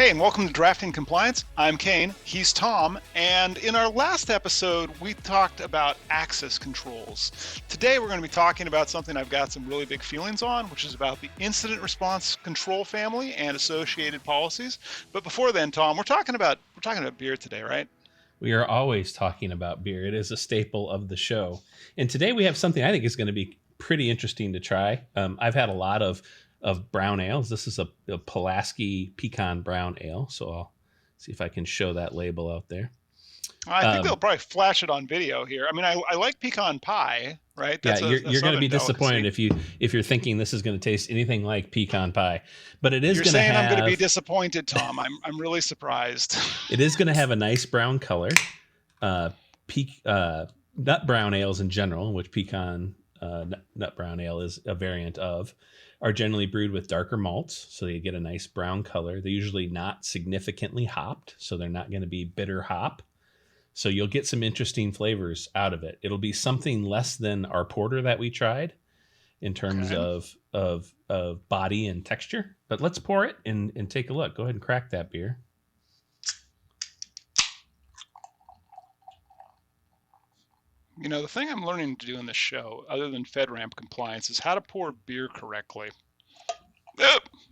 Hey, and welcome to Drafting Compliance. I'm Kane, he's Tom, and in our last episode, we talked about access controls. Today, we're going to be talking about something I've got some really big feelings on, which is about the incident response control family and associated policies. But before then, Tom, we're talking about beer today, right? We are always talking about beer. It is a staple of the show. And today we have something I think is going to be pretty interesting to try. I've had a lot of brown ales. This is a Pulaski pecan brown ale. So I'll see if I can show that label out there. I think they'll probably flash it on video here. I mean, I like pecan pie, right? That's you're going to be disappointed if you're thinking this is going to taste anything like pecan pie, but it is going to have. You're saying I'm going to be disappointed, Tom. I'm really surprised. It is going to have a nice brown color. Nut brown ales in general, which pecan nut brown ale is a variant of, are generally brewed with darker malts, so you get a nice brown color. They're usually not significantly hopped, so they're not going to be bitter hop. So you'll get some interesting flavors out of it. It'll be something less than our porter that we tried in terms of body and texture. But let's pour it and take a look. Go ahead and crack that beer. You know, the thing I'm learning to do in this show, other than FedRAMP compliance, is how to pour beer correctly.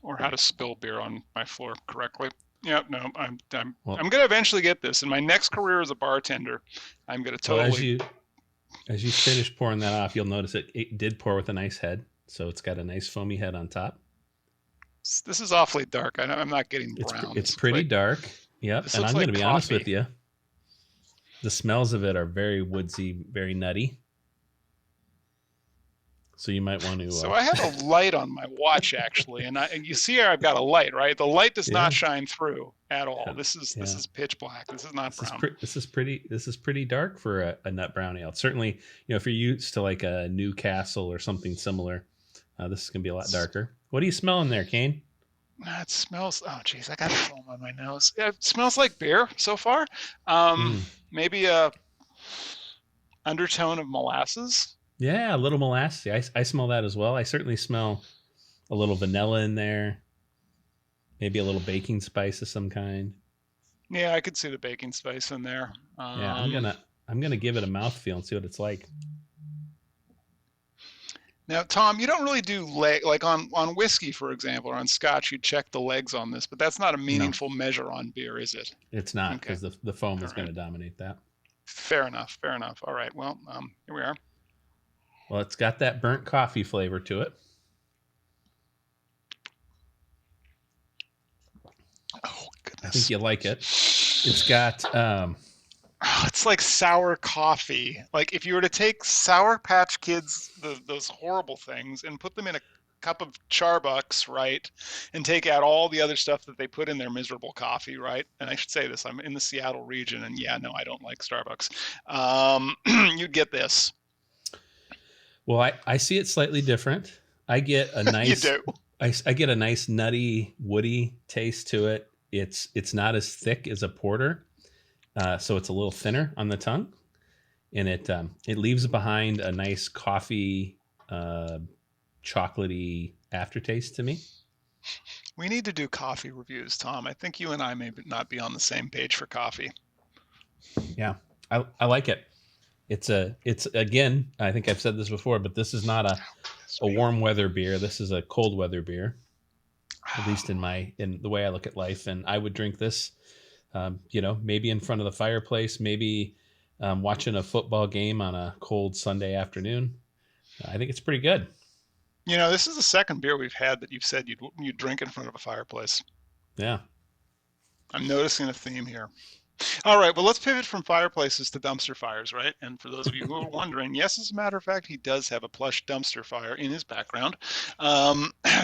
Or how to spill beer on my floor correctly. Yeah, no, I'm going to eventually get this. In my next career as a bartender, I'm going to totally... As you finish pouring that off, you'll notice it did pour with a nice head. So it's got a nice foamy head on top. This is awfully dark. I'm not getting brown. It's pretty dark. Yep. And I'm going to be honest with you. The smells of it are very woodsy, very nutty. So you might want to... So I have a light on my watch, actually. And you see here I've got a light, right? The light does not shine through at all. This is pitch black. This is not brown. This is pretty dark for a nut brown ale. Certainly, if you're used to like a Newcastle or something similar, this is going to be a lot darker. What are you smelling there, Kane? It smells... Oh, geez, I got foam on my nose. It smells like beer so far. Maybe a undertone of molasses. Yeah, a little molasses. I smell that as well. I certainly smell a little vanilla in there. Maybe a little baking spice of some kind. Yeah, I could see the baking spice in there. Yeah, I'm gonna give it a mouthfeel and see what it's like. Now, Tom, you don't really do like on whiskey, for example, or on scotch, you check the legs on this, but that's not a meaningful measure on beer, is it? It's not, because the foam is going to dominate that. Fair enough. All right, well, here we are. Well, it's got that burnt coffee flavor to it. Oh, goodness. I think you like it. It's got... it's like sour coffee. Like if you were to take Sour Patch Kids, those horrible things, and put them in a cup of Charbucks, right, and take out all the other stuff that they put in their miserable coffee, right? And I should say this, I'm in the Seattle region, and yeah, no, I don't like Starbucks. You'd get this. Well, I see it slightly different. I get a nice... You do. I get a nice nutty, woody taste to it. It's not as thick as a porter. So it's a little thinner on the tongue, and it leaves behind a nice coffee, chocolatey aftertaste to me. We need to do coffee reviews, Tom. I think you and I may not be on the same page for coffee. Yeah, I like it. It's again, I think I've said this before, but this is not a warm weather beer. This is a cold weather beer, at least in the way I look at life. And I would drink this. Maybe in front of the fireplace, maybe watching a football game on a cold Sunday afternoon. I think it's pretty good. This is the second beer we've had that you've said you'd drink in front of a fireplace. Yeah. I'm noticing a theme here. All right, well, let's pivot from fireplaces to dumpster fires, right? And for those of you who are wondering, yes, as a matter of fact, he does have a plush dumpster fire in his background.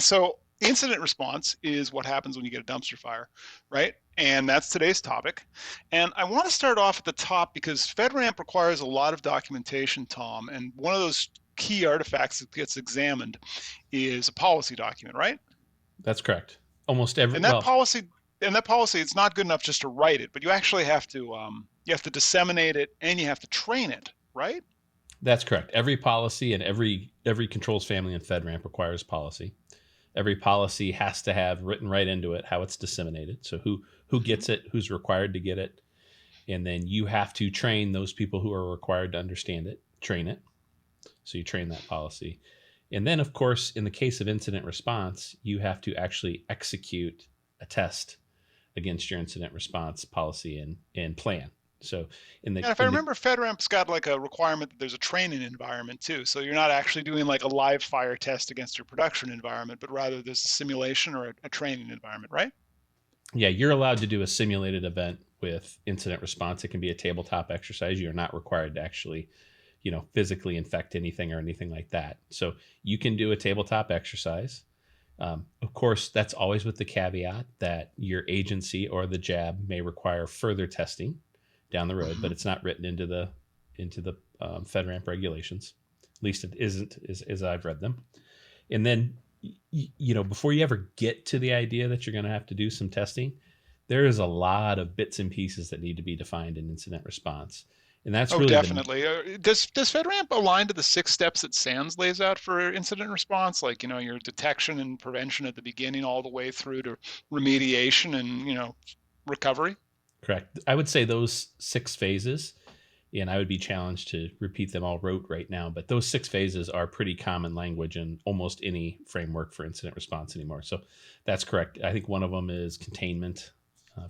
So incident response is what happens when you get a dumpster fire, right? And that's today's topic. And I want to start off at the top because FedRAMP requires a lot of documentation, Tom. And one of those key artifacts that gets examined is a policy document, right? That's correct. Almost every... And that policy, it's not good enough just to write it, but you actually have to disseminate it and you have to train it, right? That's correct. Every policy and every controls family in FedRAMP requires policy. Every policy has to have written right into it how it's disseminated. So who Hmm. gets it, who's required to get it, and then you have to train those people who are required to understand it, train it. So you train that policy. And then, of course, in the case of incident response, you have to actually execute a test against your incident response policy and plan. So And if I in the remember, FedRAMP's got like a requirement that there's a training environment too. So you're not actually doing like a live fire test against your production environment, but rather there's a simulation or a training environment, right? yeah, you're allowed to do a simulated event with incident response. It can be a tabletop exercise. You're not required to actually, physically infect anything or anything like that. So you can do a tabletop exercise. Of course, that's always with the caveat that your agency or the JAB may require further testing down the road, Hmm. but it's not written into the FedRAMP regulations. At least it isn't, as I've read them. And then, before you ever get to the idea that you're going to have to do some testing, there is a lot of bits and pieces that need to be defined in incident response, and that's Oh, really the definitely. Does FedRAMP align to the 6 steps that SANS lays out for incident response? Like, your detection and prevention at the beginning, all the way through to remediation and recovery. correct. I would say those 6 phases, and I would be challenged to repeat them all rote right now, but those 6 phases are pretty common language in almost any framework for incident response anymore. So that's correct. I think one of them is containment,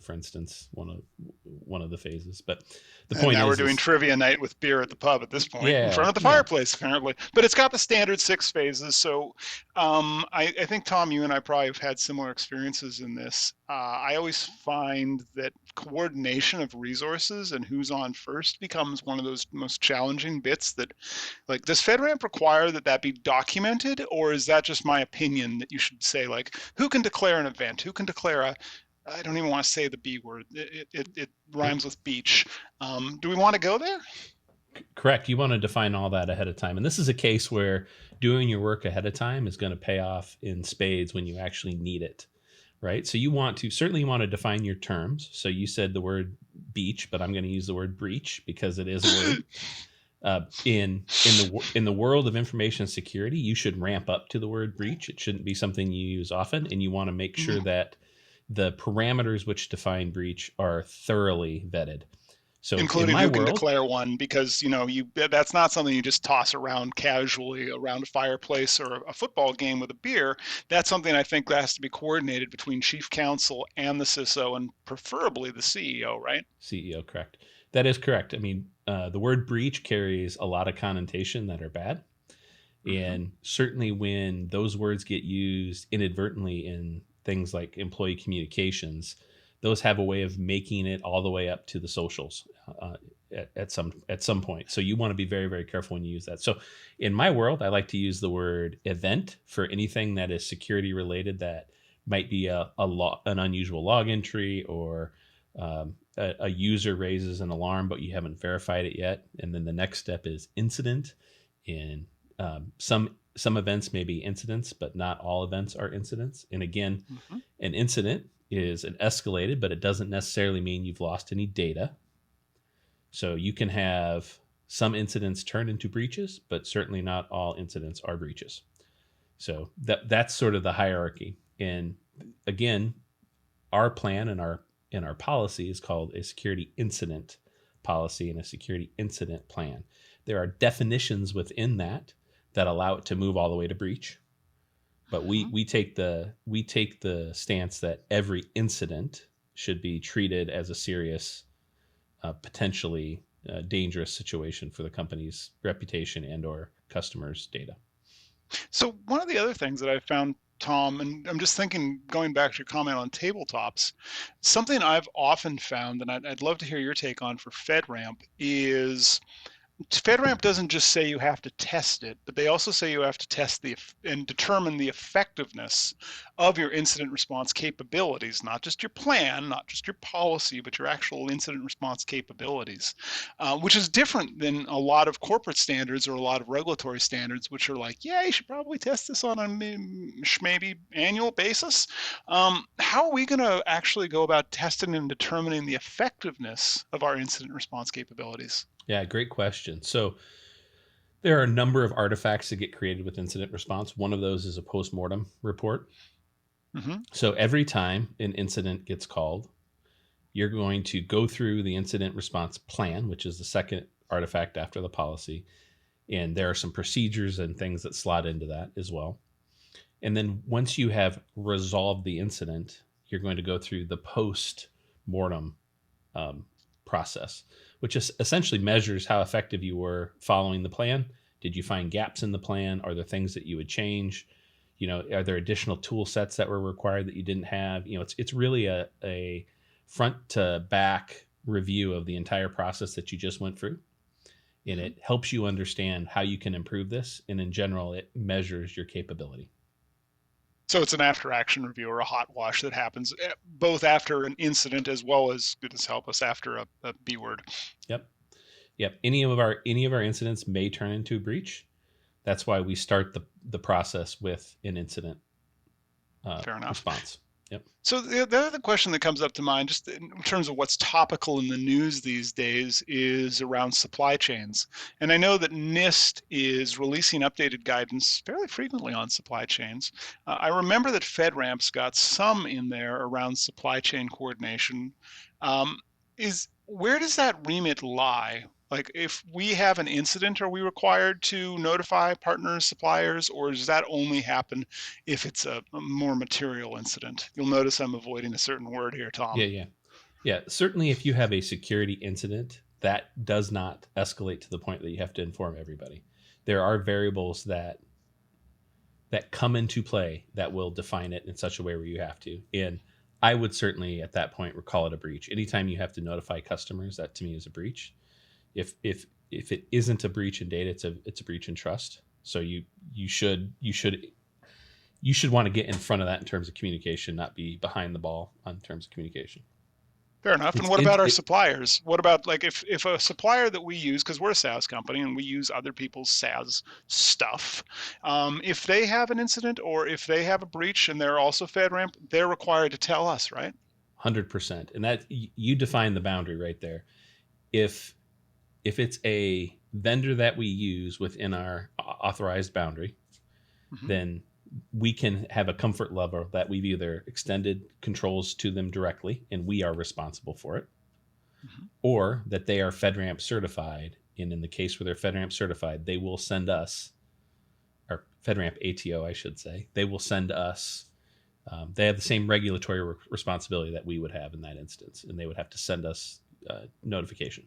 for instance, one of the phases. But the And point now we're doing is trivia night with beer at the pub at this point, in yeah, front of the yeah, fireplace, apparently. But it's got the standard 6 phases. So I think, Tom, you and I probably have had similar experiences in this. I always find that coordination of resources and who's on first becomes one of those most challenging bits that, like, does FedRAMP require that that be documented, or is that just my opinion that you should say, like, who can declare an event? Who can declare a, I don't even want to say the B word. It rhymes with beach. Do we want to go there? correct. You want to define all that ahead of time. And this is a case where doing your work ahead of time is going to pay off in spades when you actually need it. Right. So you want to define your terms. So you said the word beach, but I'm going to use the word breach because it is a word. In the world of information security, you should ramp up to the word breach. It shouldn't be something you use often, and you want to make sure that the parameters which define breach are thoroughly vetted. So in Including my who can world, declare one, because you that's not something you just toss around casually around a fireplace or a football game with a beer. That's something I think that has to be coordinated between chief counsel and the CISO, and preferably the CEO, right? CEO, correct. That is correct. I mean, the word breach carries a lot of connotation that are bad. Hmm. And certainly when those words get used inadvertently in things like employee communications, those have a way of making it all the way up to the socials at some point. So you want to be very, very careful when you use that. So in my world, I like to use the word event for anything that is security related that might be an unusual log entry, or a user raises an alarm, but you haven't verified it yet. And then the next step is incident. In some events may be incidents, but not all events are incidents. And again, Hmm. an incident is an escalated, but it doesn't necessarily mean you've lost any data. So you can have some incidents turn into breaches, but certainly not all incidents are breaches. So that's sort of the hierarchy. And again, our plan and our policy is called a security incident policy and a security incident plan. There are definitions within that allow it to move all the way to breach, but we Hmm. we take the stance that every incident should be treated as a serious, potentially dangerous situation for the company's reputation and or customers' data. So one of the other things that I found, Tom, and I'm just thinking, going back to your comment on tabletops, something I've often found, and I'd love to hear your take on for FedRAMP, is FedRAMP doesn't just say you have to test it, but they also say you have to test and determine the effectiveness of your incident response capabilities, not just your plan, not just your policy, but your actual incident response capabilities, which is different than a lot of corporate standards or a lot of regulatory standards, which are like, yeah, you should probably test this on a maybe annual basis. How are we going to actually go about testing and determining the effectiveness of our incident response capabilities? Yeah, great question. So There are a number of artifacts that get created with incident response. One of those is a postmortem report. Hmm. So every time an incident gets called, you're going to go through the incident response plan, which is the second artifact after the policy. And there are some procedures and things that slot into that as well. And then once you have resolved the incident, you're going to go through the post mortem um, process, which is essentially measures how effective you were following the plan. Did you find gaps in the plan? Are there things that you would change? Are there additional tool sets that were required that you didn't have? It's really a front to back review of the entire process that you just went through, and Hmm. it helps you understand how you can improve this. And in general, it measures your capability. So it's an after action review or a hot wash that happens both after an incident as well as, goodness help us, after a B word. Yep. Yep. Any of our incidents may turn into a breach. That's why we start the process with an incident Fair enough. response. Yep. So the other question that comes up to mind, just in terms of what's topical in the news these days, is around supply chains. And I know that NIST is releasing updated guidance fairly frequently on supply chains. I remember that FedRAMP's got some in there around supply chain coordination. Um, is where does that remit lie? Like, if we have an incident, are we required to notify partners, suppliers, or does that only happen if it's a more material incident? You'll notice I'm avoiding a certain word here, Yeah. Tom. Yeah. Yeah. Certainly, if you have a security incident, that does not escalate to the point that you have to inform everybody. There are variables that come into play that will define it in such a way where you have to. And I would certainly at that point call it a breach. Anytime you have to notify customers, that to me is a breach. If it isn't a breach in data, it's a breach in trust. So you should want to get in front of that in terms of communication, not be behind the ball on terms of communication. Fair enough. And It's what about our it suppliers? What about, like, if a supplier that we use, because we're a SaaS company and we use other people's SaaS stuff, if they have an incident or if they have a breach and they're also FedRAMP, they're required to tell us, right? 100%, and that you define the boundary right there. If it's a vendor that we use within our authorized boundary, Hmm. then we can have a comfort level that we've either extended controls to them directly and we are responsible for it, Hmm. or that they are FedRAMP certified. And in the case where they're FedRAMP certified, they will send us, or FedRAMP ATO, I should say, they will send us. They have the same regulatory responsibility that we would have in that instance, and they would have to send us notification.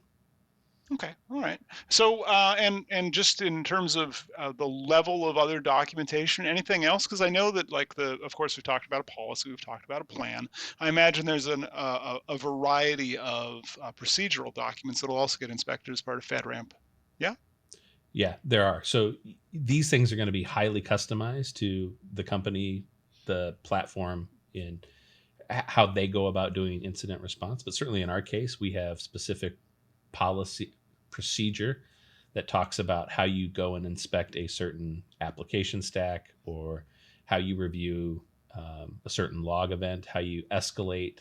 Okay, all right. So, and just in terms of the level of other documentation, anything else? Because I know that, like, of course, we've talked about a policy, we've talked about a plan. I imagine there's a variety of procedural documents that will also get inspected as part of FedRAMP. Yeah. Yeah, there are. So these things are going to be highly customized to the company, the platform, in how they go about doing incident response. But certainly in our case, we have specific policy procedure that talks about how you go and inspect a certain application stack, or how you review a certain log event, how you escalate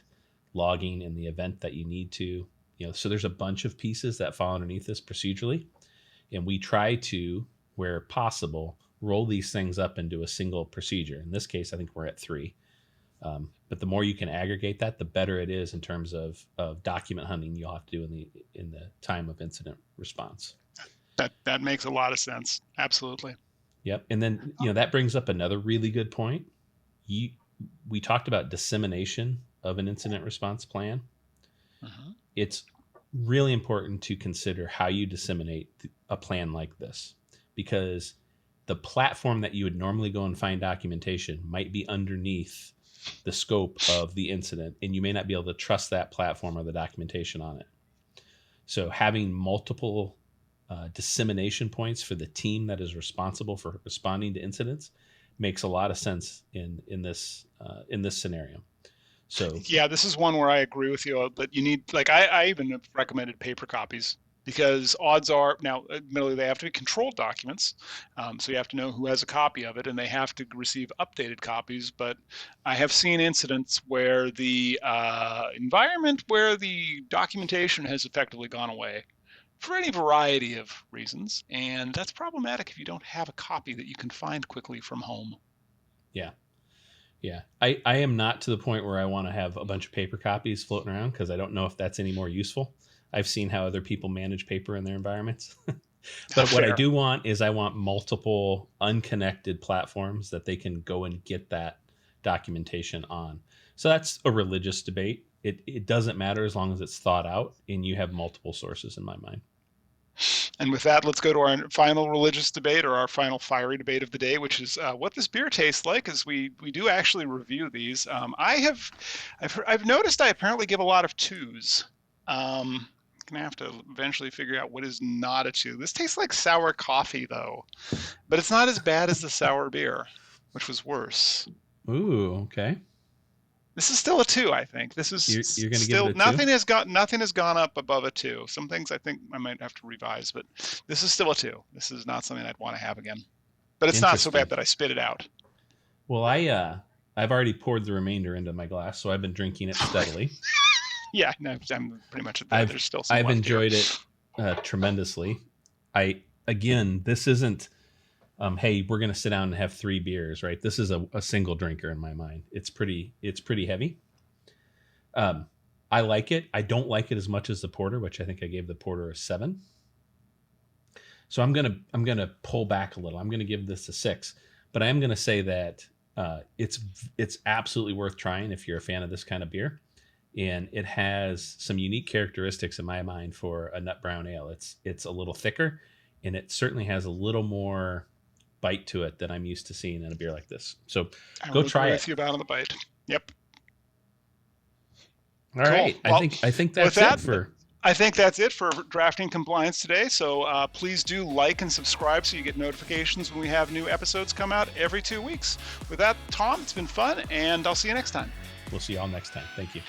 logging in the event that you need to. So there's a bunch of pieces that fall underneath this procedurally, and we try to, where possible, roll these things up into a single procedure. In this case, I think we're at three. But the more you can aggregate that, the better it is in terms of document hunting you'll have to do in the time of incident response. That makes a lot of sense. Absolutely. Yep. And then that brings up another really good point. You, we talked about dissemination of an incident response plan. Hmm. It's really important to consider how you disseminate a plan like this, because the platform that you would normally go and find documentation might be underneath the scope of the incident, and you may not be able to trust that platform or the documentation on it. So having multiple dissemination points for the team that is responsible for responding to incidents makes a lot of sense in this scenario. So Yeah, this is one where I agree with you that you need, like, I even have recommended paper copies because odds are, now, admittedly, they have to be controlled documents. So you have to know who has a copy of it and they have to receive updated copies. But I have seen incidents where the environment where the documentation has effectively gone away. for any variety of reasons, and that's problematic if you don't have a copy that you can find quickly from home. Yeah. Yeah. I am not to the point where I want to have a bunch of paper copies floating around because I don't know if that's any more useful. I've seen how other people manage paper in their environments. But what I Fair. do want is I want multiple unconnected platforms that they can go and get that documentation on. So that's a religious debate. It doesn't matter as long as it's thought out and you have multiple sources in my mind. And with that, let's go to our final religious debate, or our final fiery debate of the day, which is what this beer tastes like. As we do actually review these, I've noticed I apparently give a lot of twos. Gonna have to eventually figure out what is not a two. This tastes like sour coffee though, but it's not as bad as the sour beer, which was worse. Ooh, okay. This is still a two, I think. This You're is going to give it still a two? nothing has gone up above a two. Some things I think I might have to revise, but this is still a two. This is not something I'd want to have again. But it's not so bad Interesting. that I spit it out. Well, I've already poured the remainder into my glass, so I've been drinking it steadily. Yeah, no, I'm pretty much at that. I've There's still some I've left here. enjoyed it tremendously. I again, this isn't hey, we're gonna sit down and have 3 beers, right? This is a single drinker in my mind. It's pretty heavy. I like it. I don't like it as much as the porter, which I think I gave the porter a 7. So I'm gonna pull back a little. I'm gonna give this a 6, but I am gonna say that it's absolutely worth trying if you're a fan of this kind of beer, and it has some unique characteristics in my mind for a nut brown ale. It's a little thicker, and it certainly has a little more bite to it than I'm used to seeing in a beer like this. So I go will try agree it. with you about on the bite. Yep. All Cool. right. I Well, think I think with that's it that, for. I think that's it for drafting compliance today. So please do like and subscribe so you get notifications when we have new episodes come out every 2 weeks. With that, Tom, it's been fun, and I'll see you next time. We'll see y'all next time. Thank you.